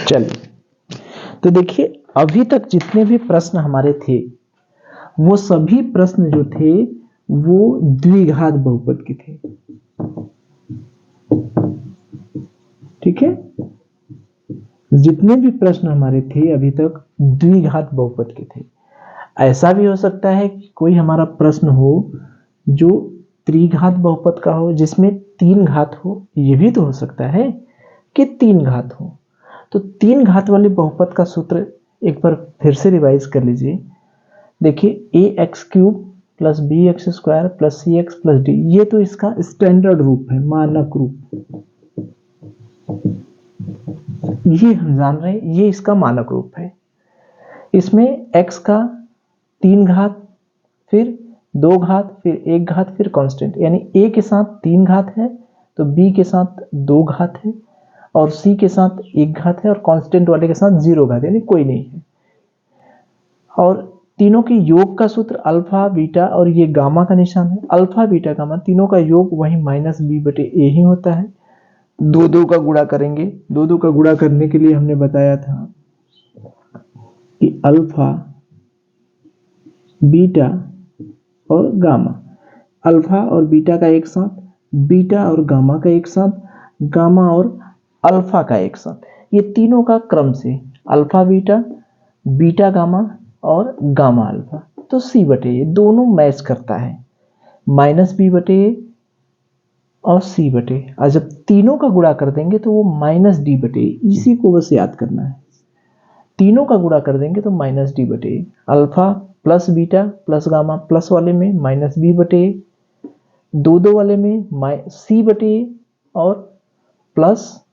चलिए, तो देखिए अभी तक जितने भी प्रश्न हमारे थे वो सभी प्रश्न जो थे वो द्विघात बहुपद के थे। ठीक है, जितने भी प्रश्न हमारे थे अभी तक द्विघात बहुपद के थे। ऐसा भी हो सकता है कि कोई हमारा प्रश्न हो जो त्रिघात बहुपद का हो जिसमें 3 घात हो, ये भी तो हो सकता है कि 3 घात हो। तो 3 घात वाले बहुपद का सूत्र एक बार फिर से रिवाइज कर लीजिए। देखिए ax³ plus bx² plus cx plus d, ये तो इसका स्टैंडर्ड रूप है, मानक रूप, ये हम जान रहे हैं, ये इसका मानक रूप है। इसमें x का 3 घात, फिर 2 घात, फिर 1 घात, फिर कांस्टेंट, यानी a के साथ 3 घात है तो b के साथ 2 घात है और c के साथ 1 घात है और कांस्टेंट वाले के साथ 0 घात, यानी कोई नहीं है। और तीनों के योग का सूत्र अल्फा बीटा और ये गामा का निशान है। अल्फा बीटा गामा तीनों का योग वही -b/a ही होता है। दो दो का गुणा करेंगे, दो दो का गुणा करने के लिए हमने बताया था कि अल्फा बीटा और गामा, अल्फा और बीटा का एक साथ, बीटा और गामा का एक साथ, गामा और अल्फा का एक साथ, ये तीनों का क्रम से अल्फा बीटा, बीटा गामा और गामा अल्फा, तो c/a दोनों मैच करता है, -b/a और c/a। और जब तीनों का गुणा कर देंगे तो वो -d/a, इसी को बस याद करना है। तीनों का गुणा कर देंगे तो -d/a, alpha plus beta plus gamma plus वाले में -b/a, दो वाले में c/a और प्लस,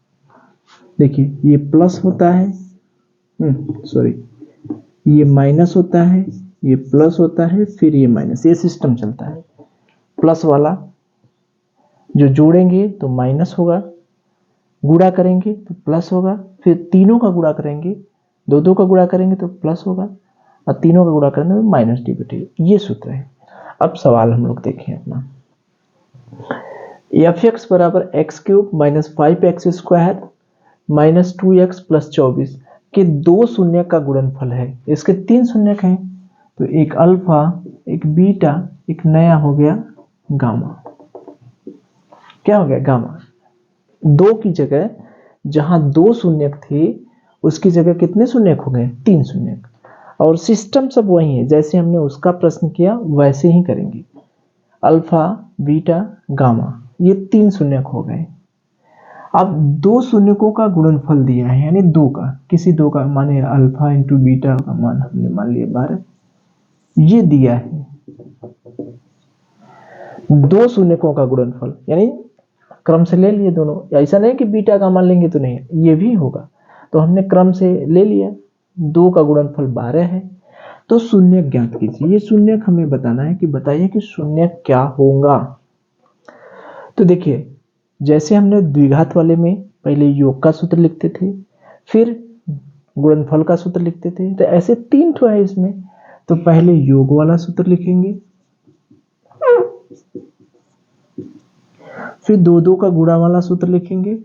देखिए ये प्लस होता है, सॉरी ये माइनस होता है, ये प्लस होता है, फिर ये माइनस, ये सिस्टम चलता है। प्लस वाला जो जोड़ेंगे तो माइनस होगा, गुणा करेंगे तो प्लस होगा, फिर तीनों का गुणा करेंगे, दो का गुणा करेंगे तो प्लस होगा और तीनों का गुणा करेंगे तो -d/a, ये सूत्र है। अब सवाल हम लोग देखें अपना, f(x) = x³ - 5x² - 2x + 24 के 2 शून्य का गुणनफल है। इसके 3 शून्यक हैं, तो एक अल्फा, एक बीटा, एक नया हो गया गामा। क्या हो गया? गामा। 2 की जगह जहां 2 शून्यक थे उसकी जगह कितने शून्यक हो गए? 3 शून्यक। और सिस्टम सब वही है, जैसे हमने उसका प्रश्न किया वैसे ही करेंगे। अल्फा बीटा गामा, ये 3 शून्यक हो गए। अब 2 शून्यकों का गुणनफल दिया है, यानी 2 का, किसी 2 का, माने अल्फा इंटू बीटा का मान हमने मान लिया 12, ये दिया है। 2 शून्यकों का गुणनफल, यानी क्रम से ले लिए दोनों, ऐसा नहीं कि बीटा का मान लेंगे तो नहीं, ये भी होगा, तो हमने क्रम से ले लिया। 2 का गुणनफल 12 है, तो शून्यक ज्ञात कीजिए। ये शून्यक हमें बताना है कि बताइए कि शून्यक क्या होगा। तो देखिए, जैसे हमने द्विघात वाले में पहले योग का सूत्र लिखते थे, फिर गुणनफल का सूत्र लिखते थे, तो ऐसे 3 ठो है इसमें। तो पहले योग वाला सूत्र लिखेंगे, फिर 2 का गुणा वाला सूत्र लिखेंगे,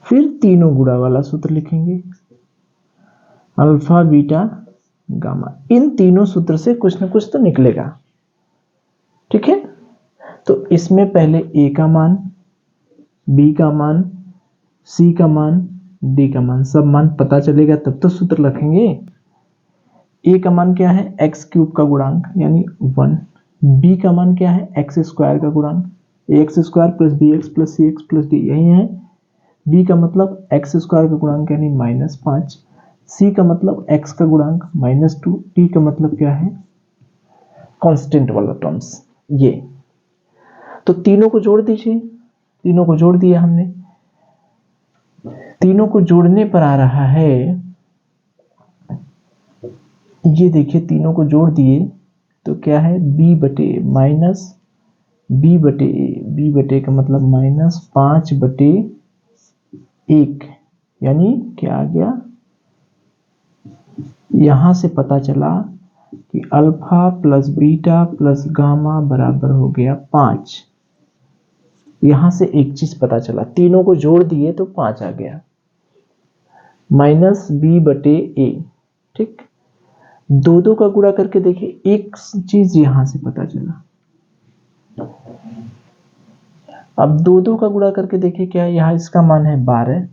फिर तीनों गुणा वाला सूत्र लिखेंगे, अल्फा बीटा गामा। इन तीनों सूत्र से कुछ ना कुछ तो निकलेगा, ठीक है। तो इसमें पहले a का मान, b का मान, c का मान, d का मान, सब मान पता चलेगा तब तो सूत्र लिखेंगे। a का मान क्या है? x³ का गुणांक यानी 1। b का मान क्या है? x² का गुणांक, ax² + bx + cx + d, यही है। b का मतलब x² का गुणांक यानी -5, c का मतलब x का गुणांक -2, d का मतलब क्या है? कांस्टेंट वाला टर्म्स, ये। तो तीनों को जोड़ दीजिए, तीनों को जोड़ दिया हमने। तीनों को जोड़ने पर आ रहा है, ये देखिए, तीनों को जोड़ दिए तो क्या है? b/a माइनस b/a, b/a का मतलब -5/1, यानी क्या आ गया? यहां से पता चला कि alpha plus beta plus gamma बराबर हो गया 5। यहां से एक चीज पता चला, तीनों को जोड़ दिए तो 5 आ गया, -b/a। ठीक, दो दो का गुणा करके देखिए, एक चीज यहां से पता चला। अब दो दो का गुणा करके देखिए क्या है, यहाँ इसका मान है 12,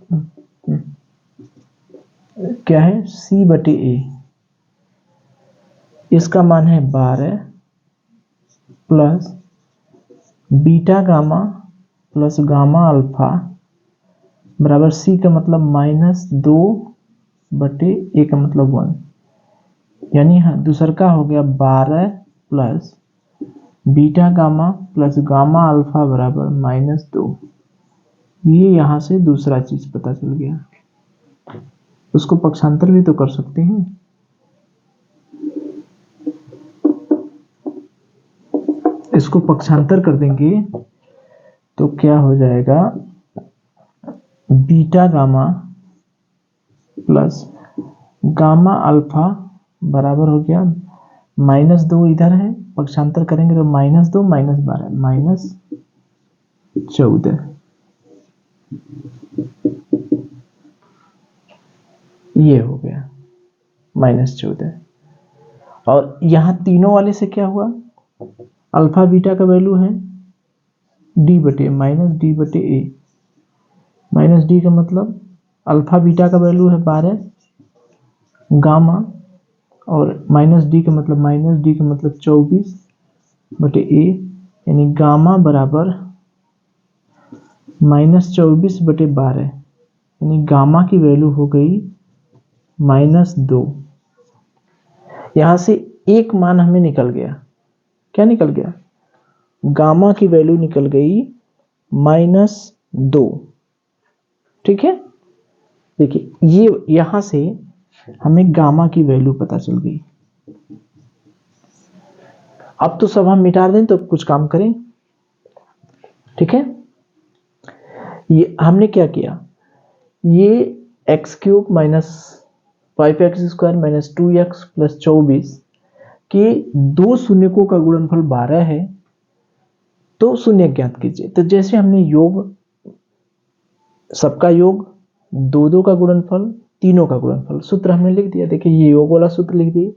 क्या है c/a, इसका मान है 12 plus beta gamma plus gamma alpha बराबर c का मतलब -2/a का मतलब 1, यानी हाँ दूसर का हो गया 12 plus beta gamma plus gamma alpha बराबर -2। ये यहां से दूसरा चीज पता चल गया। उसको पक्षांतर भी तो कर सकते हैं। इसको पक्षांतर कर देंगे तो क्या हो जाएगा, beta gamma plus gamma alpha बराबर हो गया -2, इधर है पक्षांतर करेंगे तो -2 -12 -14, ये हो गया -14। और यहां तीनों वाले से क्या हुआ, अल्फा बीटा का वैल्यू है d/a, -d का मतलब अल्फा बीटा का वैल्यू है 12 गामा, और -d का मतलब -24/a, यानी गामा बराबर -24/12, यानी गामा की वैल्यू हो गई -2। यहां से एक मान हमें निकल गया, क्या निकल गया, गामा की वैल्यू निकल गई -2। ठीक है, देखिए ये यहां से हमें गामा की वैल्यू पता चल गई। अब तो सब हम मिटा दें तो कुछ काम करें। ठीक है, ये हमने क्या किया, ये x³ - 5x² - 2x + 24 के दो शून्यकों का गुणनफल 12 है, तो शून्य ज्ञात कीजिए। तो जैसे हमने योग, सबका योग, दो दो का गुणनफल, तीनों का गुणनफल, सूत्र हमने लिख दिया। देखिए ये योग वाला सूत्र लिख दिए,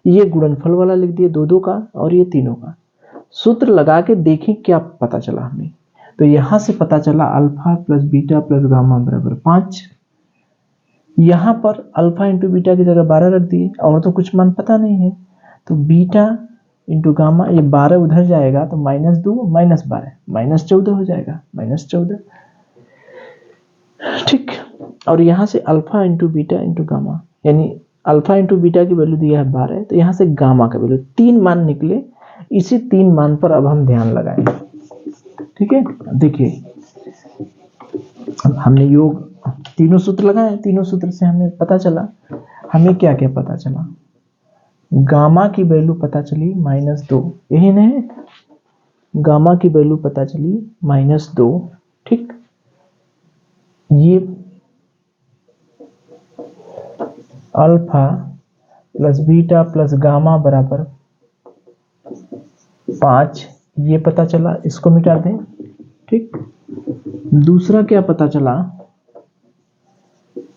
ये गुणनफल वाला लिख दिए दो दो का, और ये तीनों का। सूत्र लगा के देखें क्या पता चला हमें। तो यहां से पता चला alpha plus beta plus gamma बराबर 5। यहां पर अल्फा इंटू बीटा की जगह 12 रख दिए, और तो कुछ मान पता नहीं है, तो बीटा इंटू गामा, ये 12 उधर जाएगा तो -2 -12 -14 हो जाएगा, -14। ठीक, और यहां से alpha into beta into gamma, यानी अल्फा इंटू बीटा की वैल्यू दिया है 12, तो यहां से गामा का वैल्यू 3 मान निकले। इसी 3 मान पर अब हम ध्यान लगाएं। ठीक है, देखिए हमने योग तीनों सूत्र लगाए, तीनों सूत्र से हमें पता चला, हमें क्या क्या पता चला, गामा की वैल्यू पता चली -2, यही नहीं, गामा की वैल्यू पता चली -2। ठीक, ये alpha plus beta plus gamma बराबर 5, ये पता चला, इसको मिटा दें। ठीक, दूसरा क्या पता चला,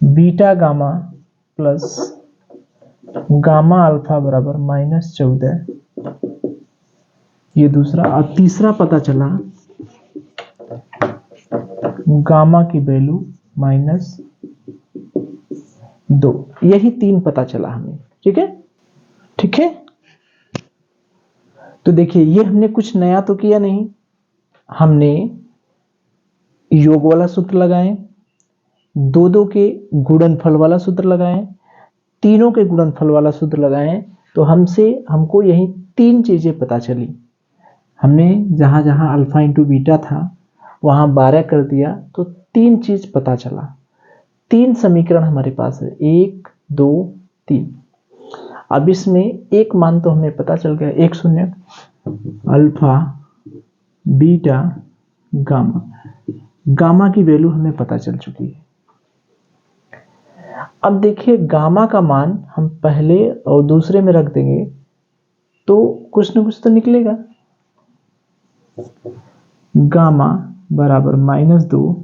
beta gamma plus gamma alpha बराबर -14, ये दूसरा। और तीसरा पता चला गामा की वैल्यू -2, यही 3 पता चला हमें। ठीक है, ठीक है, तो देखिए ये हमने कुछ नया तो किया नहीं, हमने योग वाला सूत्र लगाए, दो दो के गुणनफल वाला सूत्र लगाए, तीनों के गुणनफल वाला सूत्र लगाए, तो हमको यही 3 चीजें पता चली। हमने जहां जहां अल्फा इंटू बीटा था वहां 12 कर दिया, तो 3 चीज पता चला। 3 समीकरण हमारे पास है, 1 2 3। अब इसमें एक मान तो हमें पता चल गया, एक शून्य, अल्फा बीटा गामा, गामा की वैल्यू हमें पता चल चुकी है। अब देखिए गामा का मान हम पहले और दूसरे में रख देंगे तो कुछ न कुछ तो निकलेगा। गामा बराबर -2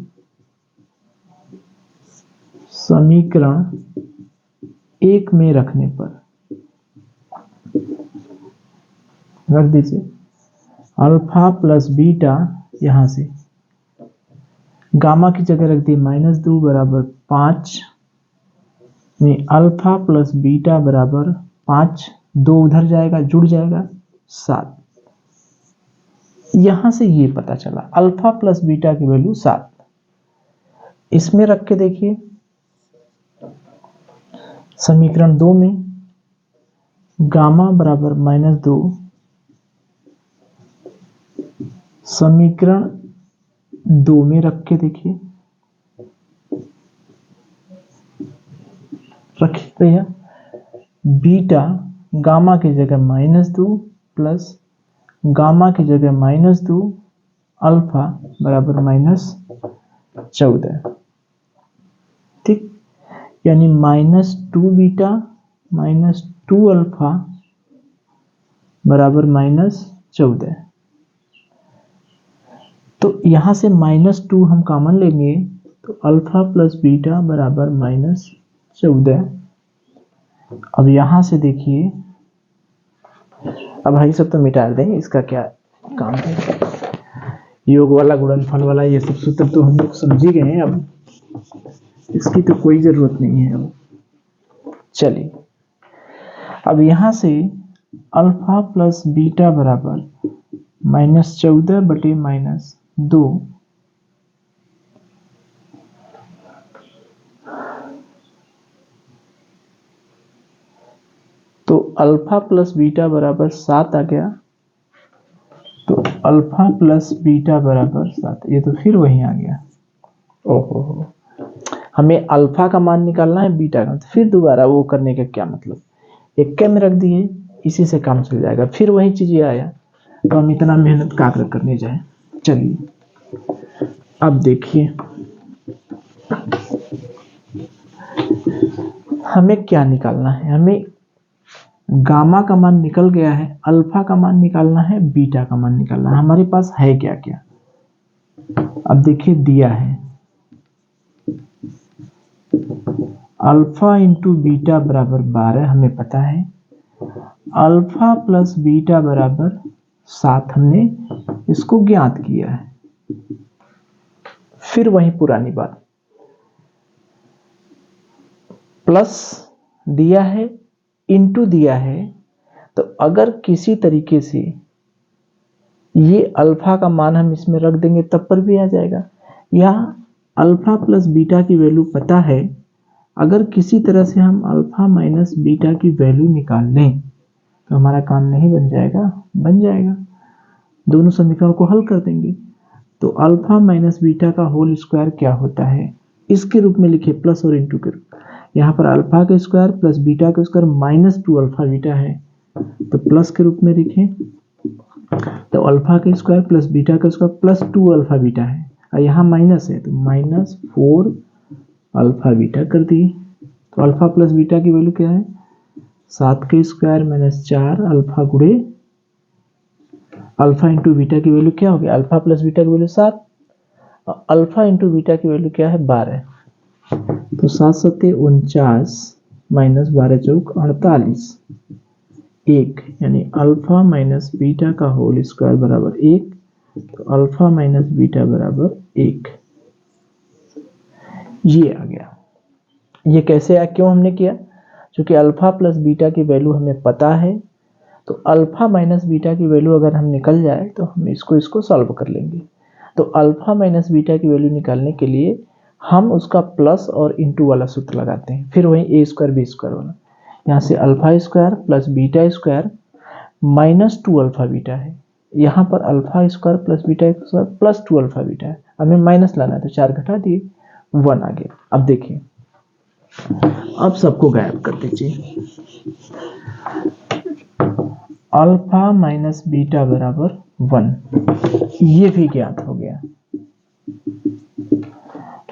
समीकरण 1 में रखने पर रख दीजिए अल्फा प्लस बीटा, यहां से गामा की जगह रख दिए -2 बराबर 5 में अल्फा प्लस बीटा बराबर 5, 2 उधर जाएगा जुड़ जाएगा 7। यहां से ये पता चला अल्फा प्लस बीटा की वैल्यू 7। इसमें रख के देखिए समीकरण 2 में गामा बराबर -2 समीकरण 2 में रख के देखिए, रखिए भैया बीटा गामा की जगह -2 प्लस गामा की जगह -2 अल्फा बराबर -14, ठीक, यानी -2 बीटा -2 अल्फा बराबर -14। तो यहां से -2 हम कॉमन लेंगे तो अल्फा प्लस बीटा बराबर -14। अब यहां से देखिए, अब भाई सब तो मिटा दें, इसका क्या काम है, योग वाला गुणनफल वाला ये सब सूत्र तो हम लोग समझ ही गए हैं, अब इसकी तो कोई जरूरत नहीं है। अब चलिए, अब यहां से अल्फा प्लस बीटा बराबर -14 बटे -2 तो अल्फा प्लस बीटा बराबर 7 आ गया। तो अल्फा प्लस बीटा बराबर 7, ये तो फिर वही आ गया। ओहो, हमें अल्फा का मान निकालना है बीटा का, तो फिर दोबारा वो करने का क्या मतलब, एक में रख दिए, इसी से काम चल जाएगा। फिर वही चीज आया, तो हम इतना मेहनत काकर करने जाए। चलिए अब देखिए हमें क्या निकालना है, हमें गामा का मान निकल गया है, अल्फा का मान निकालना है, बीटा का मान निकालना है। हमारे पास है क्या क्या, अब देखिए दिया है अल्फा इंटू बीटा बराबर 12, हमें पता है। अल्फा प्लस बीटा बराबर 7, हमने इसको ज्ञात किया है। फिर वही पुरानी बात, प्लस दिया है इंटू दिया है, तो अगर किसी तरीके से ये अल्फा का मान हम इसमें रख देंगे तब पर भी आ जाएगा। यहाँ अल्फा प्लस बीटा की वैल्यू पता है, अगर किसी तरह से हम अल्फा माइनस बीटा की वैल्यू निकाल लें तो हमारा काम नहीं बन जाएगा, बन जाएगा। दोनों समीकरण को हल कर देंगे तो अल्फा माइनस बीटा का होल स्क्वायर क्या होता है, इसके रूप में लिखे प्लस और इंटू के रूप। यहाँ पर अल्फा का स्क्वायर प्लस बीटा का स्क्वायर -2 अल्फा बीटा है, तो प्लस के रूप में लिखें, तो अल्फा का स्क्वायर प्लस बीटा का स्क्वायर +2 अल्फा बीटा है, और यहाँ माइनस है तो -4 अल्फा बीटा कर दिए। तो अल्फा प्लस बीटा की वैल्यू क्या है, 7 के स्क्वायर -4 अल्फा गुणे अल्फा इंटू बीटा की वैल्यू क्या होगी, अल्फा प्लस बीटा की वैल्यू 7, और अल्फा इंटू बीटा की वैल्यू क्या है 12। तो 7 सत्ते 49 -12 चौक 48, 1, यानी अल्फा माइनस बीटा का होल स्क्वायर बराबर 1। तो अल्फा माइनस बीटा बराबर 1, ये आ गया। ये कैसे आया, क्यों हमने किया, क्योंकि अल्फा प्लस बीटा की वैल्यू हमें पता है, तो अल्फा माइनस बीटा की वैल्यू अगर हम निकल जाए तो हम इसको सॉल्व कर लेंगे। तो अल्फा माइनस बीटा की वैल्यू निकालने के लिए हम उसका प्लस और इंटू वाला सूत्र लगाते हैं, फिर वही ए स्क्वायर बी स्क्वायर वाला। यहाँ से alpha square plus beta square -2 alpha beta है, यहाँ पर alpha square plus beta square +2 alpha beta है, हमें माइनस लाना है तो 4 घटा दिए 1 आ गया। अब देखिए, अब सबको गायब कर दीजिए, अल्फा माइनस बीटा बराबर 1, ये भी ज्ञात हो गया।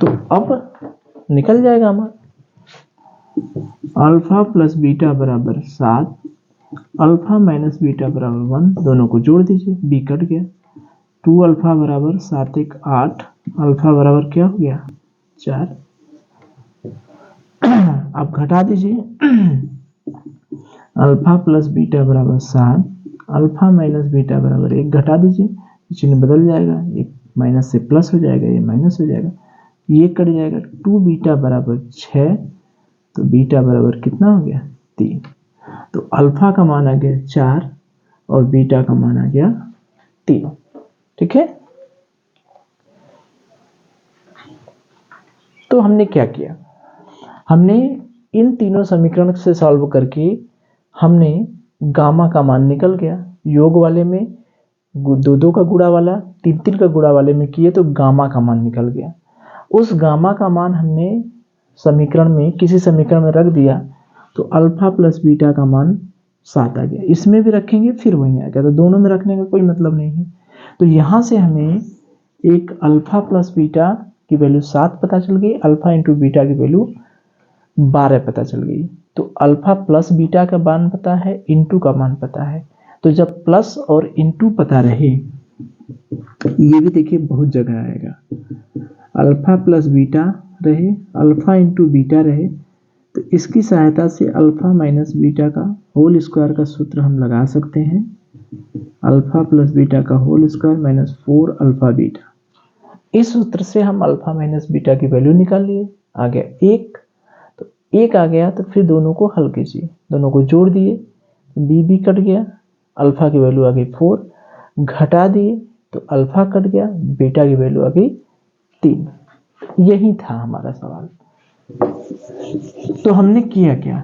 तो अब निकल जाएगा हमारा अल्फा प्लस बीटा बराबर 7, अल्फा माइनस बीटा बराबर 1, दोनों को जोड़ दीजिए, बी कट गया, 2 अल्फा बराबर 7 1 8, अल्फा बराबर क्या हो गया 4। आप घटा दीजिए अल्फा प्लस बीटा बराबर 7, अल्फा माइनस बीटा बराबर 1, घटा दीजिए, चिन्ह बदल जाएगा, एक माइनस से प्लस हो जाएगा, ये माइनस हो जाएगा, ये कट जाएगा, 2 बीटा बराबर 6, तो बीटा बराबर कितना हो गया 3। तो अल्फा का मान आ गया 4 और बीटा का मान आ गया 3। ठीक है, तो हमने क्या किया, हमने इन तीनों समीकरण से सॉल्व करके हमने गामा का मान निकल गया, योग वाले में 2 का गुणा वाला, 3 का गुणा वाले में किए तो गामा का मान निकल गया। उस गामा का मान हमने समीकरण में किसी समीकरण में रख दिया तो अल्फा प्लस बीटा का मान 7 आ गया, इसमें भी रखेंगे फिर वहीं आ गया, तो दोनों में रखने का कोई मतलब नहीं है। तो यहाँ से हमें एक अल्फा प्लस बीटा की वैल्यू 7 पता चल गई, अल्फा इंटू बीटा की वैल्यू 12 पता चल गई। तो अल्फा प्लस बीटा का मान पता है, इंटू का मान पता है, तो जब प्लस और इंटू पता रहे, ये भी देखिए बहुत जगह आएगा, अल्फा प्लस बीटा रहे, अल्फा इंटू बीटा रहे, तो इसकी सहायता से अल्फा माइनस बीटा का होल स्क्वायर का सूत्र हम लगा सकते हैं, अल्फा प्लस बीटा का whole square minus 4 alpha beta. इस सूत्र से हम अल्फा माइनस बीटा की वैल्यू निकाल लिए, आ गया 1, तो 1 आ गया, तो फिर दोनों को हल कीजिए, दोनों को जोड़ दिए, बी कट गया, अल्फा की वैल्यू आ गई 4, घटा दिए तो अल्फा कट गया, बीटा की वैल्यू आ गई 3। यही था हमारा सवाल। तो हमने किया क्या,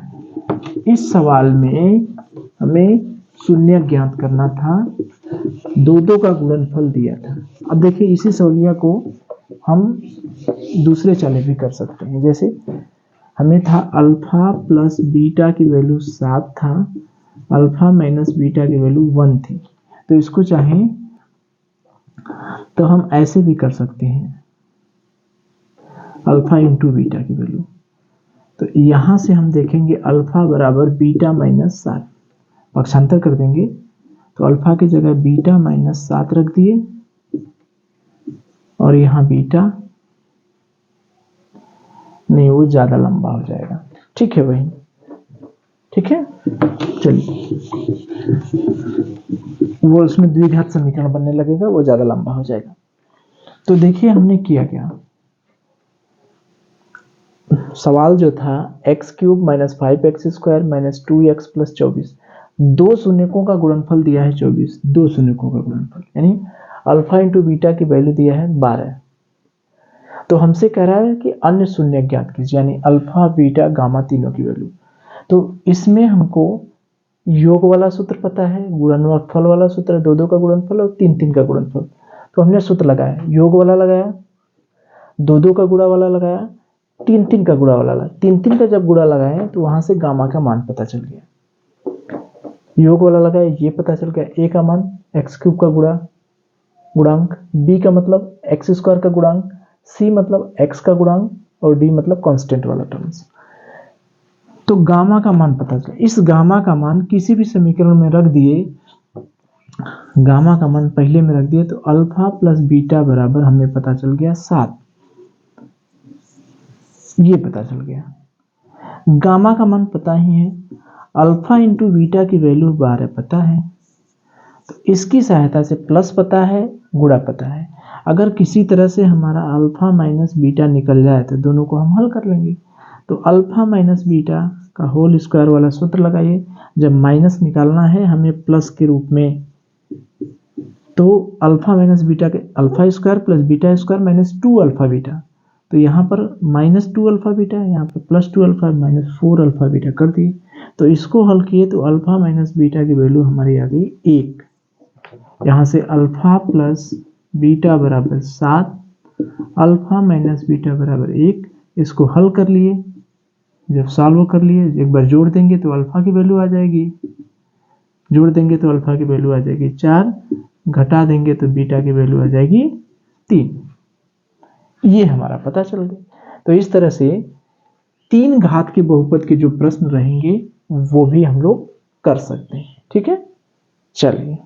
इस सवाल में हमें शून्य ज्ञात करना था, 2 का गुणनफल दिया था। अब देखिए इसी सवालिया को हम दूसरे चले भी कर सकते हैं, जैसे हमें था अल्फा प्लस बीटा की वैल्यू 7 था, अल्फा माइनस बीटा की वैल्यू 1 थी, तो इसको चाहें तो हम ऐसे भी कर सकते हैं, अल्फा इंटू बीटा की वैल्यू, तो यहां से हम देखेंगे अल्फा बराबर बीटा माइनस 7, पक्षांतर कर देंगे तो अल्फा की जगह बीटा माइनस 7 रख दिए और यहां बीटा नहीं, वो ज्यादा लंबा हो जाएगा, ठीक है वही, ठीक है, चलिए वो उसमें द्विघात समीकरण बनने लगेगा, वो ज्यादा लंबा हो जाएगा। तो देखिए हमने किया क्या, सवाल जो था x cube minus 5x square minus 2x plus 24, 2 शून्यकों का गुणनफल दिया है 24, 2 शून्यकों का गुणनफल, यानी अल्फा इंटू बीटा की वैल्यू दिया है 12, तो हमसे कह रहा है कि अन्य शून्य ज्ञात कीजिए, यानी अल्फा बीटा गामा तीनों की वैल्यू। तो इसमें हमको योग वाला सूत्र पता है, गुणनफल वाला सूत्र है, 2 का गुणनफल और 3 का गुणनफल, तो हमने सूत्र लगाया, योग वाला लगाया, 2 का गुणा वाला लगाया, 3 का गुणा वाला लगाया, 3 का जब गुणा लगाए तो वहां से गामा का मान पता चल गया, योग वाला लगाया, ये पता चल गया, ए का मान एक्स क्यूब का गुणांक, बी का मतलब एक्स स्क्वायर का गुणांक, सी मतलब एक्स का गुणांक और डी मतलब कांस्टेंट वाला टर्म्स। तो गामा का मान पता चला, इस गामा का मान किसी भी समीकरण में रख दिए, गामा का मान पहले में रख दिए तो अल्फा प्लस बीटा बराबर हमें पता चल गया 7, ये पता चल गया। गामा का मान पता ही है, अल्फा इंटू बीटा की वैल्यू 12 पता है, तो इसकी सहायता से प्लस पता है, गुणा पता है, अगर किसी तरह से हमारा अल्फा माइनस बीटा निकल जाए तो दोनों को हम हल कर लेंगे। तो अल्फा माइनस बीटा का होल स्क्वायर वाला सूत्र लगाइए, जब माइनस निकालना है हमें प्लस के रूप में, तो अल्फा माइनस बीटा के alpha square plus beta square minus 2 alpha beta, तो यहाँ पर माइनस 2 अल्फा बीटा है, यहाँ पर plus 2 alpha minus 4 alpha beta कर दिए, तो इसको हल किए तो अल्फा माइनस बीटा की वैल्यू हमारी आ गई 1, यहाँ से अल्फा प्लस बीटा बराबर 7, अल्फा माइनस बीटा बराबर 1, इसको हल कर लिए, जब सॉल्व कर लिए एक बार जोड़ देंगे तो अल्फा की वैल्यू आ जाएगी, जोड़ देंगे तो अल्फा की वैल्यू आ जाएगी 4, घटा देंगे तो बीटा की वैल्यू आ जाएगी 3, ये हमारा पता चल गया। तो इस तरह से 3 घात के बहुपद के जो प्रश्न रहेंगे वो भी हम लोग कर सकते हैं, ठीक है, चलिए।